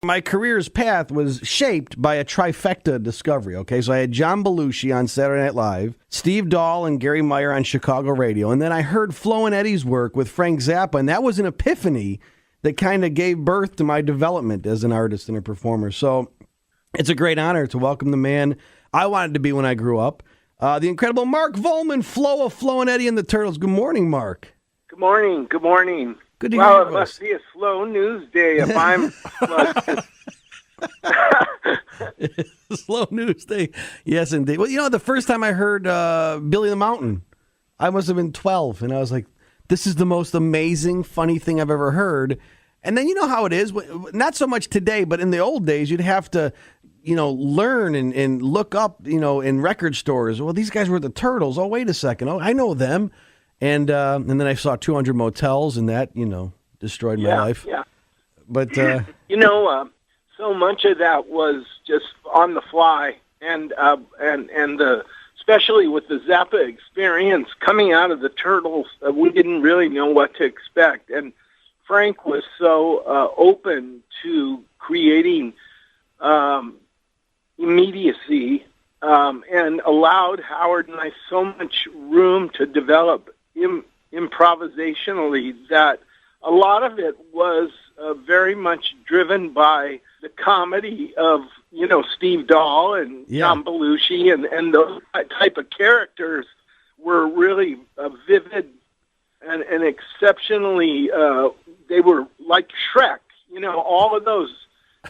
my career's path was shaped by a trifecta discovery, okay? So I had John Belushi on Saturday Night Live, Steve Dahl and Gary Meyer on Chicago radio, and then I heard Flo and Eddie's work with Frank Zappa, and that was an epiphany that kind of gave birth to my development as an artist and a performer. So it's a great honor to welcome the man I wanted to be when I grew up, the incredible Mark Volman, Flo and Eddie and the Turtles. Good morning, Mark. Good morning. Good morning. Good to hear you. Well, it must be a slow news day if I'm... Slow news day. Yes, indeed. Well, you know, the first time I heard Billy the Mountain, I must have been 12, and I was like, this is the most amazing, funny thing I've ever heard. And then you know how it is, not so much today, but in the old days, you'd have to, learn and look up, in record stores. Well, these guys were the Turtles. Oh, wait a second. Oh, I know them. And then I saw 200 Motels, and that, destroyed my life. Yeah. But so much of that was just on the fly, and especially with the Zappa experience coming out of the Turtles, we didn't really know what to expect. And Frank was so open to creating immediacy and allowed Howard and I so much room to develop improvisationally that a lot of it was very much driven by the comedy of, Steve Dahl and John Belushi and those type of characters were really vivid and exceptionally, they were like Shrek, all of those,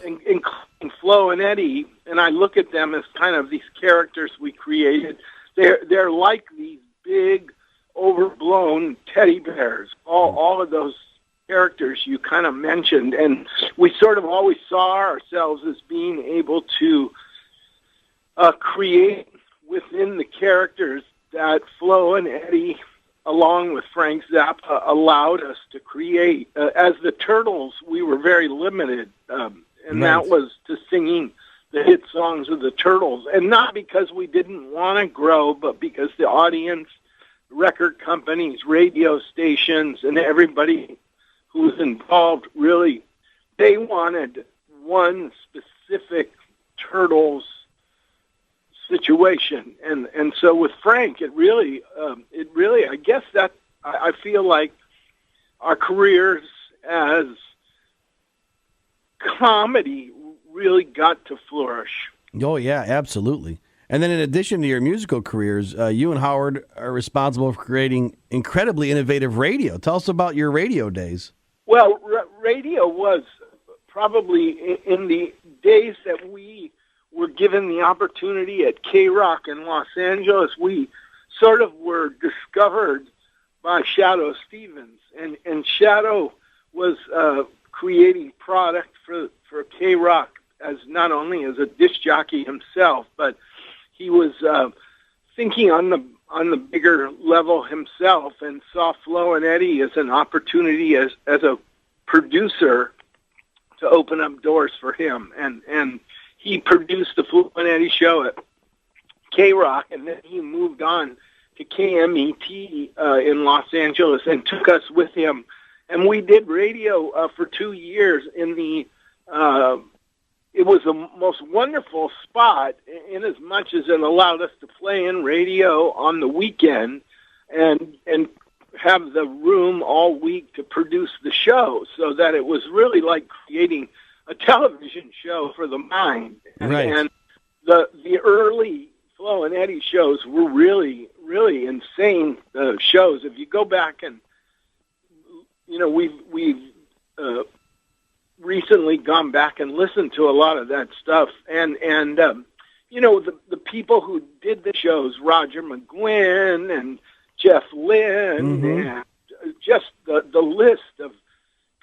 including Flo and Eddie, and I look at them as kind of these characters we created. They're like these big, overblown teddy bears, all of those characters you kind of mentioned, and we sort of always saw ourselves as being able to create within the characters that Flo and Eddie, along with Frank Zappa, allowed us to create. As the Turtles, we were very limited, and that was to singing the hit songs of the Turtles, and not because we didn't want to grow, but because the audience, record companies, radio stations, and everybody who was involved, really, they wanted one specific Turtles situation. And so with Frank, it really, I guess that, I feel like our careers as comedy really got to flourish. Oh, yeah, absolutely. And then in addition to your musical careers, you and Howard are responsible for creating incredibly innovative radio. Tell us about your radio days. Well, radio was probably in the days that we were given the opportunity at K-Rock in Los Angeles, we sort of were discovered by Shadow Stevens. And Shadow was creating product for K-Rock as not only as a disc jockey himself, but he was thinking on the bigger level himself, and saw Flo and Eddie as an opportunity as a producer to open up doors for him. And he produced the Flo and Eddie show at K-Rock, and then he moved on to KMET in Los Angeles and took us with him. And we did radio for 2 years in the it was the most wonderful spot in as much as it allowed us to play in radio on the weekend and have the room all week to produce the show, so that it was really like creating a television show for the mind. Right. And the early Flo and Eddie shows were really, really insane shows. If you go back and, we've recently gone back and listened to a lot of that stuff, and the people who did the shows, Roger McGuinn and Jeff Lynne, and just the list of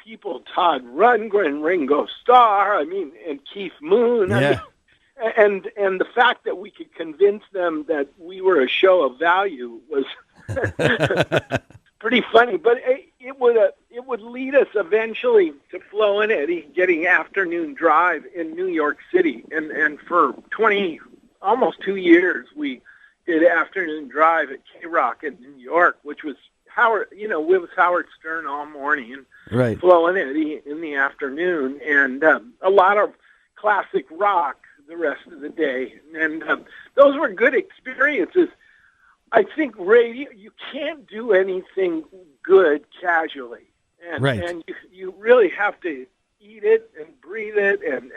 people, Todd Rundgren, Ringo Starr, and Keith Moon, and the fact that we could convince them that we were a show of value was pretty funny. But it would lead us eventually to Flo and Eddie getting Afternoon Drive in New York City, and for almost 2 years we did Afternoon Drive at K-Rock in New York, which was Howard, with Howard Stern all morning, and Right. Flo Eddie in the afternoon, and a lot of classic rock the rest of the day. And those were good experiences. I think radio, you can't do anything good casually. And, Right. and you really have to eat it and breathe it and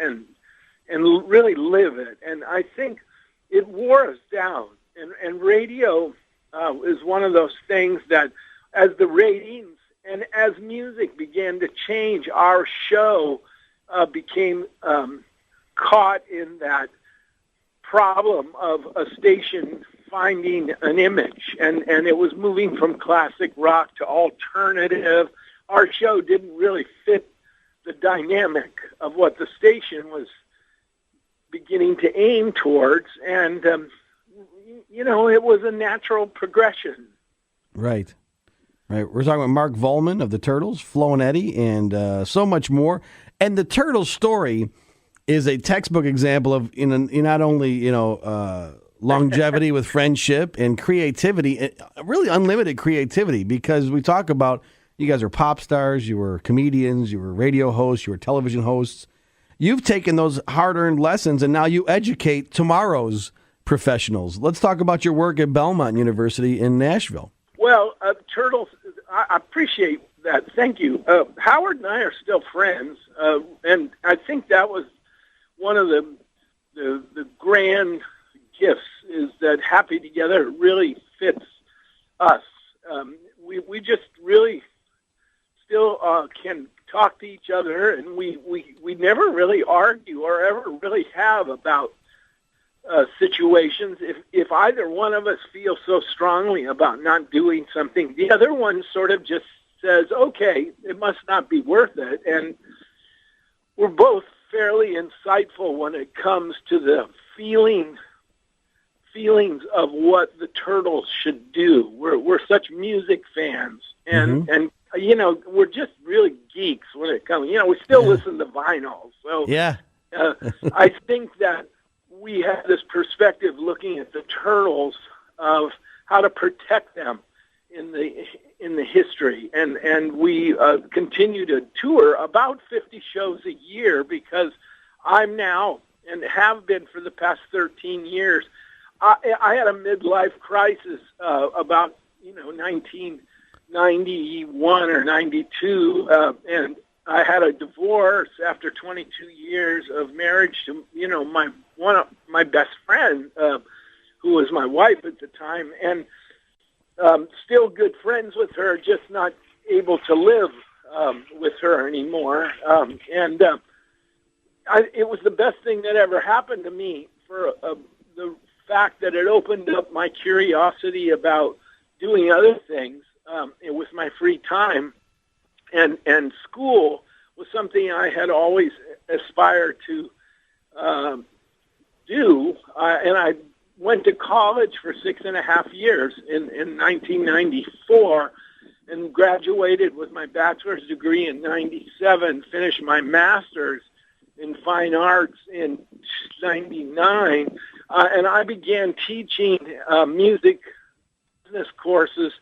really live it. And I think it wore us down. And radio is one of those things that as the ratings and as music began to change, our show became caught in that problem of a station finding an image, and it was moving from classic rock to alternative. Our show didn't really fit the dynamic of what the station was beginning to aim towards, and it was a natural progression. Right. Right. We're talking about Mark Volman of the Turtles, Flo and Eddie, and so much more. And the Turtles story is a textbook example of not only longevity with friendship and creativity, really unlimited creativity, because we talk about you guys are pop stars, you were comedians, you were radio hosts, you were television hosts. You've taken those hard-earned lessons and now you educate tomorrow's professionals. Let's talk about your work at Belmont University in Nashville. Well, Turtles, I appreciate that. Thank you. Howard and I are still friends, and I think that was one of the grand gifts, is that Happy Together really fits us. We just really still can talk to each other, and we never really argue or ever really have about situations. If either one of us feels so strongly about not doing something, the other one sort of just says, okay, it must not be worth it. And we're both fairly insightful when it comes to the feelings of what the Turtles should do. We're such music fans, and we're just really geeks when it comes. We still listen to vinyl, so yeah. I think that we have this perspective looking at the Turtles of how to protect them in the history, and we continue to tour about 50 shows a year, because I'm now, and have been for the past 13 years, I had a midlife crisis about 1991 or 92, and I had a divorce after 22 years of marriage to one of my best friend, who was my wife at the time, and still good friends with her, just not able to live with her anymore. It was the best thing that ever happened to me, for the fact that it opened up my curiosity about doing other things with my free time. And school was something I had always aspired to do. And I went to college for 6.5 years in 1994 and graduated with my bachelor's degree in 97, finished my master's in fine arts in 99. And I began teaching music business courses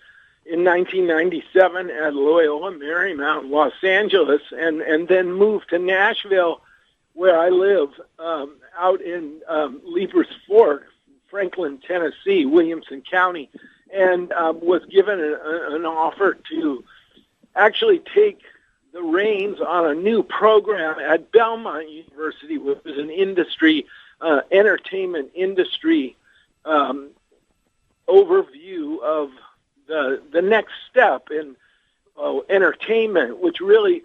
in 1997 at Loyola Marymount, Los Angeles, and then moved to Nashville, where I live, out in Leapers Fork, Franklin, Tennessee, Williamson County, and was given an offer to actually take the reins on a new program at Belmont University, which is an entertainment industry overview of the next step in entertainment, which really,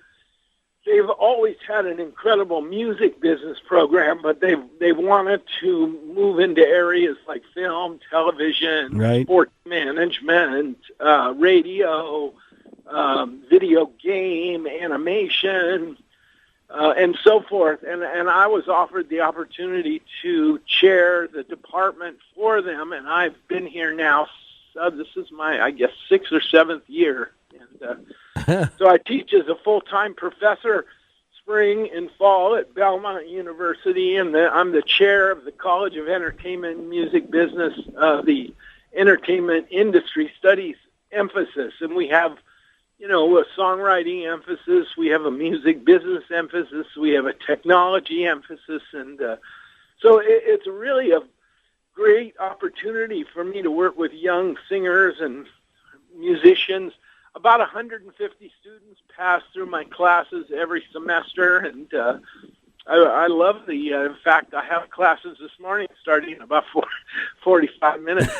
they've always had an incredible music business program, but they wanted to move into areas like film, television, right, sports management, radio, video game, animation, and so forth. And I was offered the opportunity to chair the department for them, and I've been here now. This is my, I guess, 6th or 7th year. And so I teach as a full-time professor spring and fall at Belmont University, and I'm the chair of the College of Entertainment and Music Business, the Entertainment Industry Studies emphasis, and we have, a songwriting emphasis, we have a music business emphasis, we have a technology emphasis, and so it's really a great opportunity for me to work with young singers and musicians. About 150 students pass through my classes every semester, and I love in fact, I have classes this morning starting in about 45 minutes.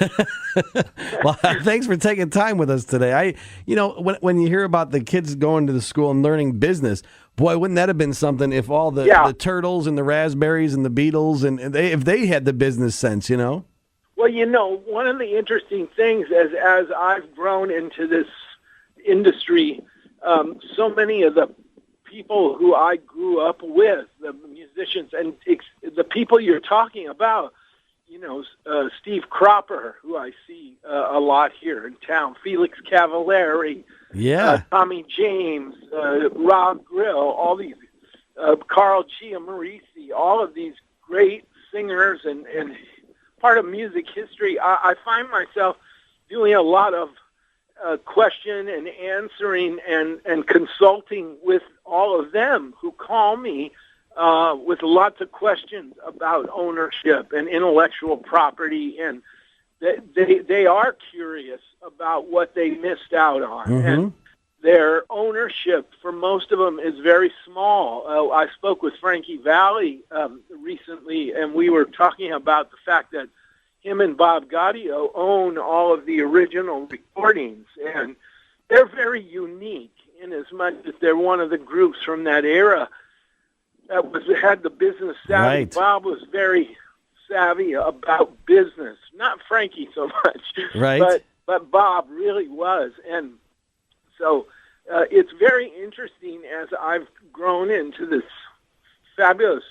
Well, thanks for taking time with us today. When you hear about the kids going to the school and learning business, boy, wouldn't that have been something if all the Turtles and the Raspberries and the Beatles, if they had the business sense, Well, one of the interesting things as I've grown into this industry, so many of the people who I grew up with, the musicians, and the people you're talking about, Steve Cropper, who I see a lot here in town, Felix Cavallari, Tommy James, Rob Grill, all these, Carl Chiamorisi, all of these great singers and part of music history. I find myself doing a lot of question and answering and consulting with all of them who call me with lots of questions about ownership and intellectual property, and they are curious about what they missed out on. Mm-hmm. And their ownership for most of them is very small. I spoke with Frankie Valli recently, and we were talking about the fact that him and Bob Gaudio own all of the original recordings, and they're very unique in as much as they're one of the groups from that era that had the business savvy. Right. Bob was very savvy about business, not Frankie so much, right? But Bob really was, and so it's very interesting as I've grown into this fabulous.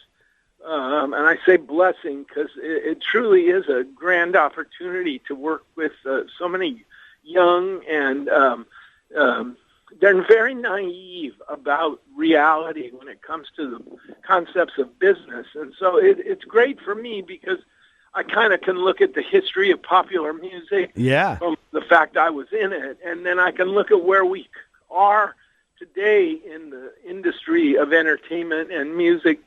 And I say blessing because it truly is a grand opportunity to work with so many young and they're very naive about reality when it comes to the concepts of business. And so it's great for me because I kind of can look at the history of popular music from the fact I was in it, and then I can look at where we are today in the industry of entertainment and music.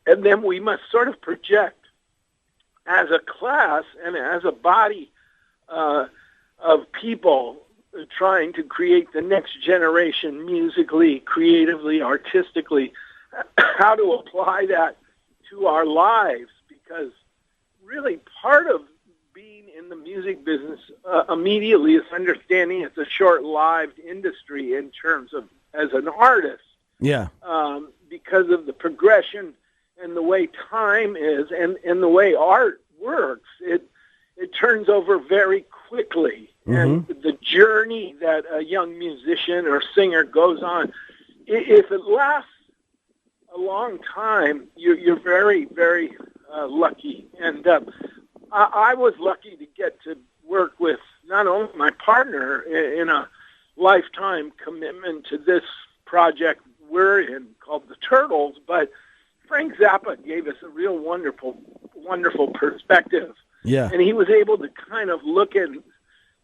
And then we must sort of project as a class and as a body of people trying to create the next generation musically, creatively, artistically, how to apply that to our lives. Because really part of being in the music business immediately is understanding it's a short-lived industry in terms of as an artist. Yeah. Because of the progression and the way time is, and the way art works, it turns over very quickly. Mm-hmm. And the journey that a young musician or singer goes on, if it lasts a long time, you're very, very lucky. And I was lucky to get to work with not only my partner in a lifetime commitment to this project we're in called The Turtles, but Frank Zappa gave us a real wonderful perspective. Yeah. And he was able to kind of look at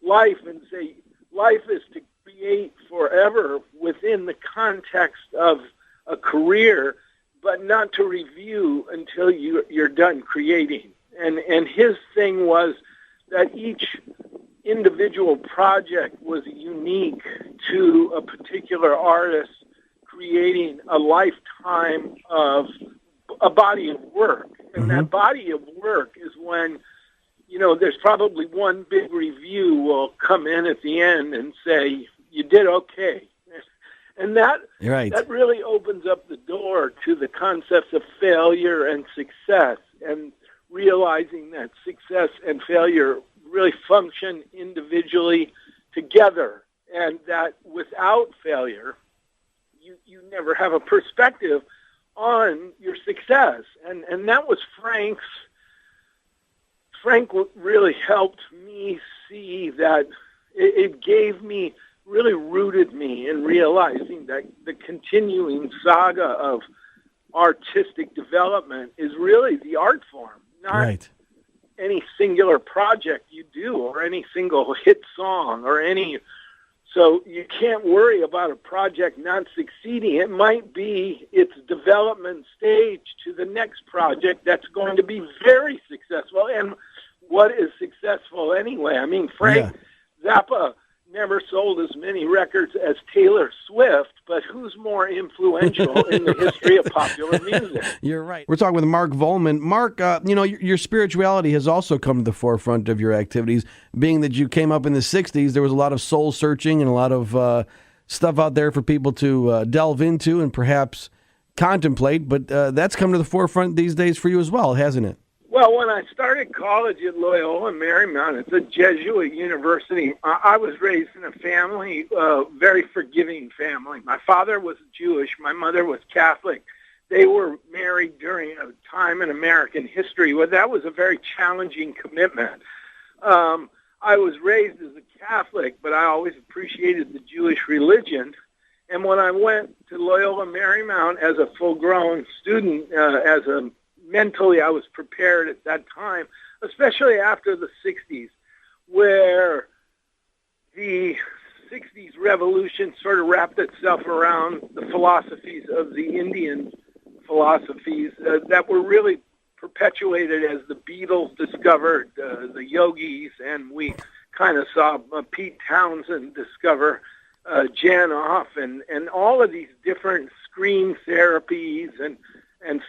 life and say, life is to create forever within the context of a career, but not to review until you're done creating. And his thing was that each individual project was unique to a particular artist creating a lifetime of a body of work. And that body of work is when, there's probably one big review will come in at the end and say, you did okay. And that really opens up the door to the concepts of failure and success, and realizing that success and failure really function individually together, and that without failure, you never have a perspective on your success. And that was Frank really helped me see that it gave me, really rooted me in realizing that the continuing saga of artistic development is really the art form, not any singular project you do or any single hit song or any So you can't worry about a project not succeeding. It might be its development stage to the next project that's going to be very successful. And what is successful anyway? I mean, Frank Zappa never sold as many records as Taylor Swift, but who's more influential in the history of popular music? You're right. We're talking with Mark Volman. Mark, your spirituality has also come to the forefront of your activities, being that you came up in the 60s. There was a lot of soul searching and a lot of stuff out there for people to delve into and perhaps contemplate, but that's come to the forefront these days for you as well, hasn't it? Well, when I started college at Loyola Marymount, it's a Jesuit university. I was raised in a family, very forgiving family. My father was Jewish. My mother was Catholic. They were married during a time in American history where that was a very challenging commitment. I was raised as a Catholic, but I always appreciated the Jewish religion. And when I went to Loyola Marymount as a full-grown student, mentally, I was prepared at that time, especially after the 60s, where the 60s revolution sort of wrapped itself around the philosophies of the Indian philosophies that were really perpetuated as the Beatles discovered the yogis, and we kind of saw Pete Townsend discover Janoff and all of these different screen therapies and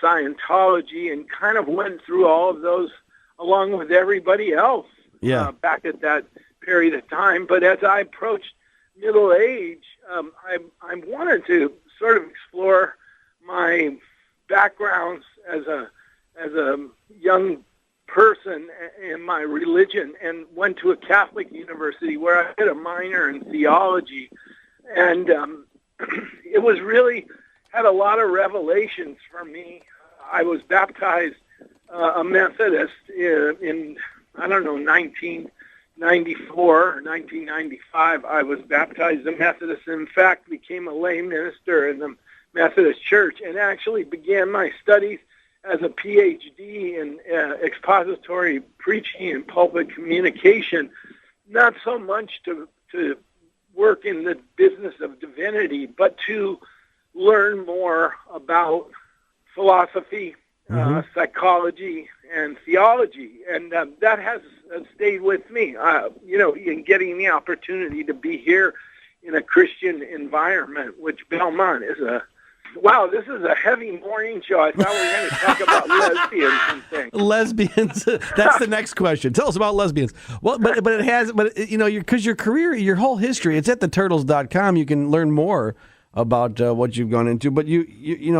Scientology, and kind of went through all of those along with everybody else back at that period of time. But as I approached middle age, I wanted to sort of explore my backgrounds as a young person in my religion, and went to a Catholic university where I did a minor in theology, and it was really had a lot of revelations for me. I was baptized a Methodist in 1994 or 1995. I was baptized a Methodist, and in fact became a lay minister in the Methodist Church, and actually began my studies as a PhD in expository preaching and pulpit communication, not so much to work in the business of divinity, but to learn more about philosophy, psychology, and theology. And that has stayed with me, in getting the opportunity to be here in a Christian environment, which Belmont is this is a heavy morning show. I thought we were going to talk about lesbians and things. Lesbians. That's the next question. Tell us about lesbians. Well, but it has, because your career, your whole history, it's at theturtles.com. You can learn more about what you've gone into. But you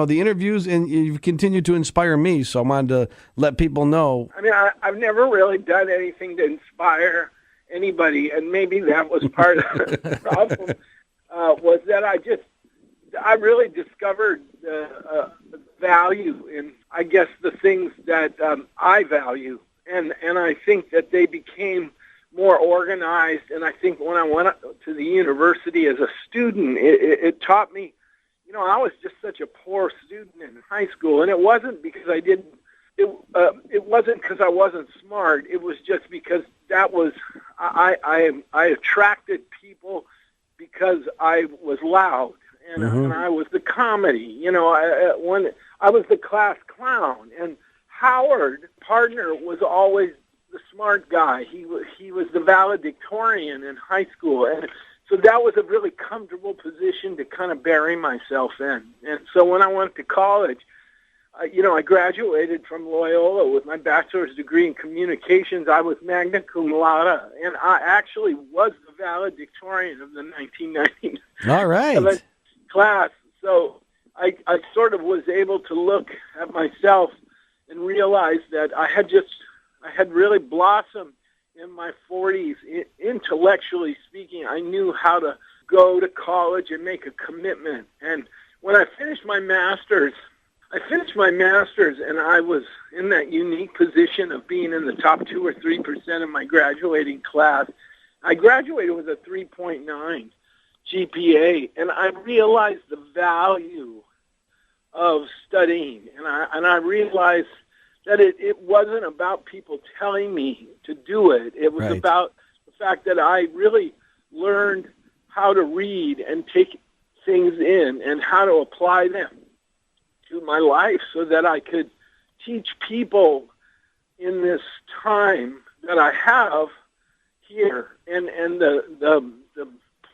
the interviews, and you've continued to inspire me. So I wanted to let people know. I mean, I've never really done anything to inspire anybody, and maybe that was part of the problem. Was that I really discovered value in, I guess, the things that I value, and I think that they became more organized. And I think when I went to the university as a student, it taught me, I was just such a poor student in high school, and it wasn't because I didn't. It wasn't because I wasn't smart. It was just because that was I attracted people because I was loud. And I was the comedy, when I was the class clown. And Howard, partner, was always the smart guy. He was the valedictorian in high school, and so that was a really comfortable position to kind of bury myself in. And so when I went to college, I graduated from Loyola with my bachelor's degree in communications. I was magna cum laude, and I actually was the valedictorian of the 1990s. All right. Class. So I sort of was able to look at myself and realize that I had really blossomed in my 40s. Intellectually speaking, I knew how to go to college and make a commitment. And when I finished my master's, and I was in that unique position of being in the top 2 or 3% of my graduating class. I graduated with a 3.9 GPA, and I realized the value of studying, and I realized that it wasn't about people telling me to do it. It was about the fact that I really learned how to read and take things in and how to apply them to my life so that I could teach people in this time that I have here. And the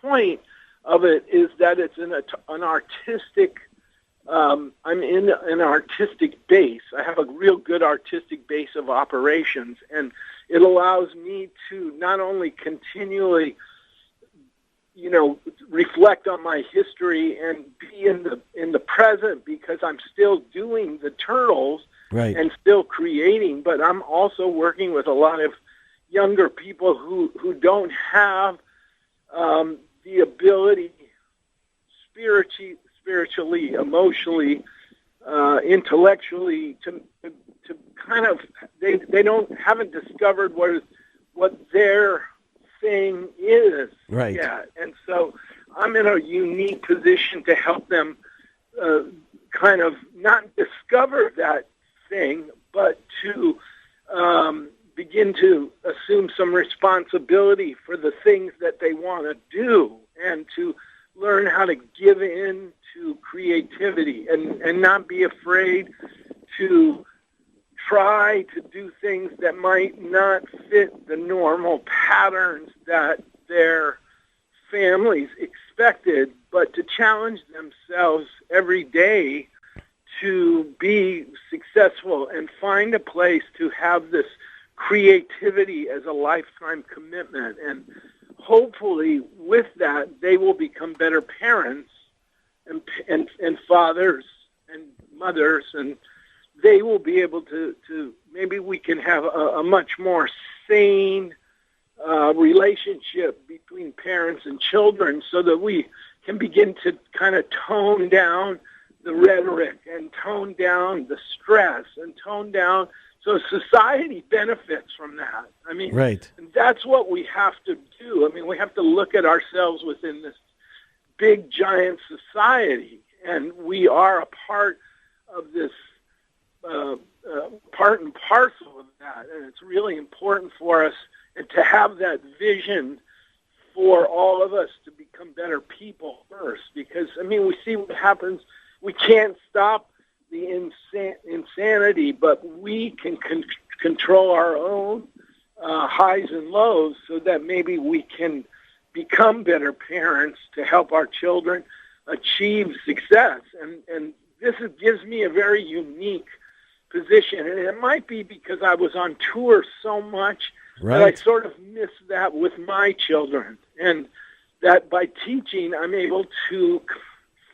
point of it is that it's an artistic, I'm in an artistic base. I have a real good artistic base of operations, and it allows me to not only continually, reflect on my history and be in the present, because I'm still doing the Turtles right, and still creating, but I'm also working with a lot of younger people who don't have the ability spiritually, emotionally, intellectually to kind of they haven't discovered what their thing is right. yet. And so I'm in a unique position to help them kind of not discover that thing, but to begin to assume some responsibility for the things that they want to do, and to learn how to give in to creativity and not be afraid to try to do things that might not fit the normal patterns that their families expected, but to challenge themselves every day to be successful and find a place to have this creativity as a lifetime commitment. And hopefully with that, they will become better parents and fathers and mothers, and they will be able to maybe we can have a much more sane relationship between parents and children, so that we can begin to kind of tone down the rhetoric and tone down the stress and tone down, so society benefits from that. I mean, right. That's what we have to do. I mean, we have to look at ourselves within this big, giant society, and we are a part of this, part and parcel of that. And it's really important for us to have that vision for all of us to become better people first. Because, I mean, we see what happens. We can't stop the insanity, but we can control our own highs and lows, so that maybe we can become better parents to help our children achieve success. And this gives me a very unique position. And it might be because I was on tour so much that I sort of missed that with my children. And that by teaching, I'm able to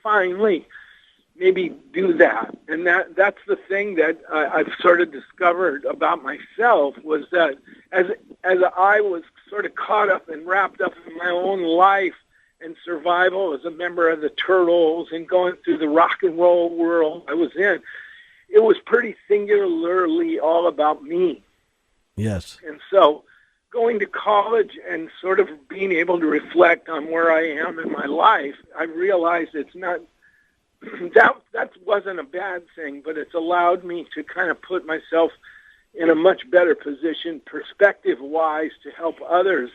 finally maybe do that. And that's the thing that I've sort of discovered about myself, was that as I was sort of caught up and wrapped up in my own life and survival as a member of the Turtles and going through the rock and roll world I was in, it was pretty singularly all about me. Yes. And so going to college and sort of being able to reflect on where I am in my life, I realized it's not, that wasn't a bad thing, but it's allowed me to kind of put myself in a much better position perspective-wise to help others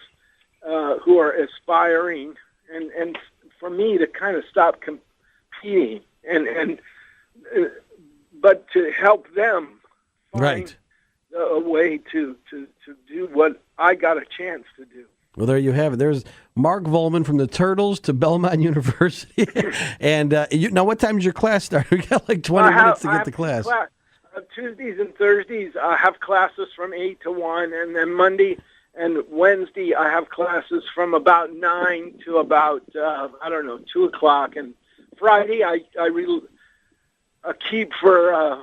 who are aspiring, and for me to kind of stop competing but to help them find a way to do what I got a chance to do. Well, there you have it. There's Mark Volman from the Turtles to Belmont University. And now, what time does your class start? We got like 20 minutes to get to class. Tuesdays and Thursdays, I have classes from 8 to 1, and then Monday and Wednesday, I have classes from about 9 to about, 2 o'clock. And Friday, I keep for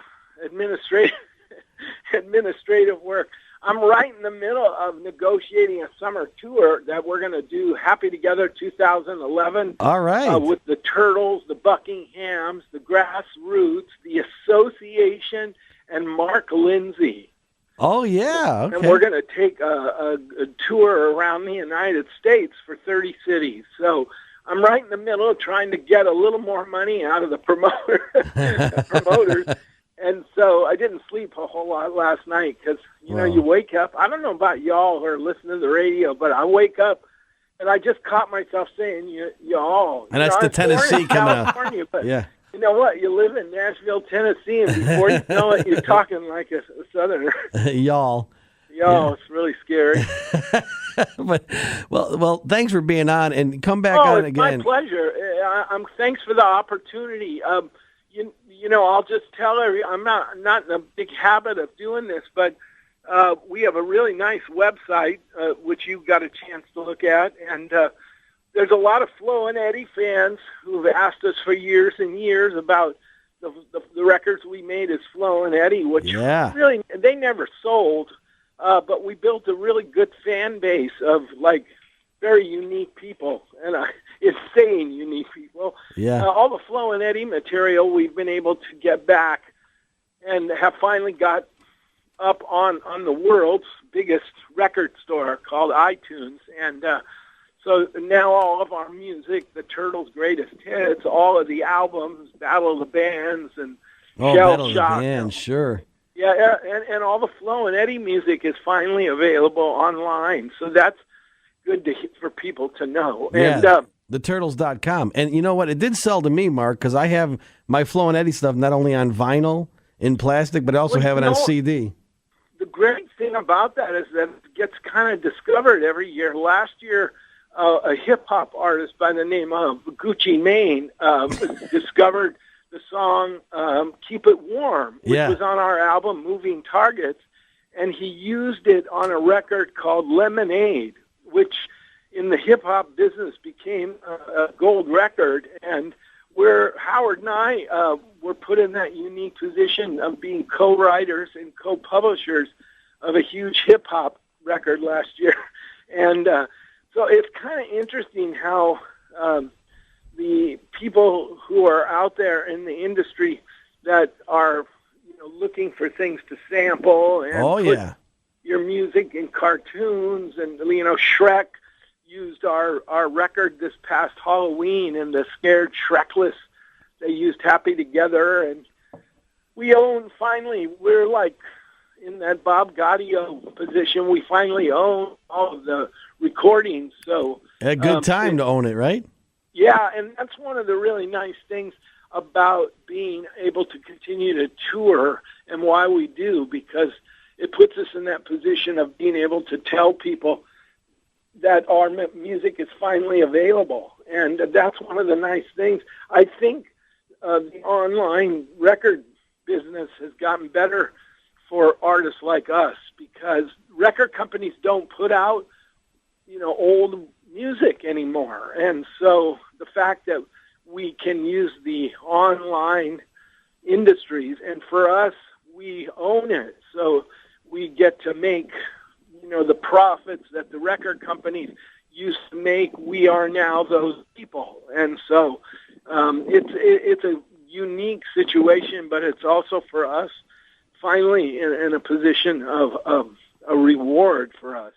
administrative work. I'm right in the middle of negotiating a summer tour that we're going to do, Happy Together 2011. All right. With the Turtles, the Buckinghams, the Grassroots, the Association, and Mark Lindsay. Oh, yeah. Okay. And we're going to take a tour around the United States for 30 cities. So I'm right in the middle of trying to get a little more money out of the promoters. And so I didn't sleep a whole lot last night because, you wake up. I don't know about y'all who are listening to the radio, but I wake up And I just caught myself saying y'all. And that's the Tennessee coming out. But yeah. You know what? You live in Nashville, Tennessee, and before you know it, you're talking like a Southerner. Y'all. Yeah. It's really scary. But well, thanks for being on, and come back on again. My pleasure. Thanks for the opportunity. You know, I'll just tell I'm not in a big habit of doing this, but we have a really nice website which you got a chance to look at, and there's a lot of Flo and Eddie fans who've asked us for years and years about the records we made as Flo and Eddie, which really they never sold. But we built a really good fan base of like very unique people, and insane unique people. Yeah. All the Flo and Eddie material we've been able to get back, and have finally got up on the world's biggest record store called iTunes, and so now all of our music, the Turtles' greatest hits, all of the albums, Battle of the Bands, and Battle of the Bands, sure. Yeah, and all the Flo and Eddie music is finally available online, so that's good for people to know. Yeah, and theturtles.com. And you know what? It did sell to me, Mark, because I have my Flo and Eddie stuff not only on vinyl in plastic, but I also have it on CD. The great thing about that is that it gets kind of discovered every year. Last year, a hip-hop artist by the name of Gucci Mane discovered the song Keep It Warm, which was on our album Moving Targets, and he used it on a record called Lemonade, which in the hip-hop business became a gold record, and where Howard and I were put in that unique position of being co-writers and co-publishers of a huge hip-hop record last year. And so it's kind of interesting how the people who are out there in the industry that are, looking for things to sample and put your music in cartoons, and Shrek used our record this past Halloween, and the Scared Shrekless, they used Happy Together, and we're like in that Bob Gaudio position. We finally own all of the recordings. So a good time to own it, right? Yeah, and that's one of the really nice things about being able to continue to tour, and why we do, because it puts us in that position of being able to tell people that our music is finally available. And that's one of the nice things. I think the online record business has gotten better for artists like us, because record companies don't put out, old music anymore. And so the fact that we can use the online industries, and for us, we own it. So we get to make, the profits that the record companies used to make. We are now those people. And so it's a unique situation, but it's also for us finally in a position of a reward for us.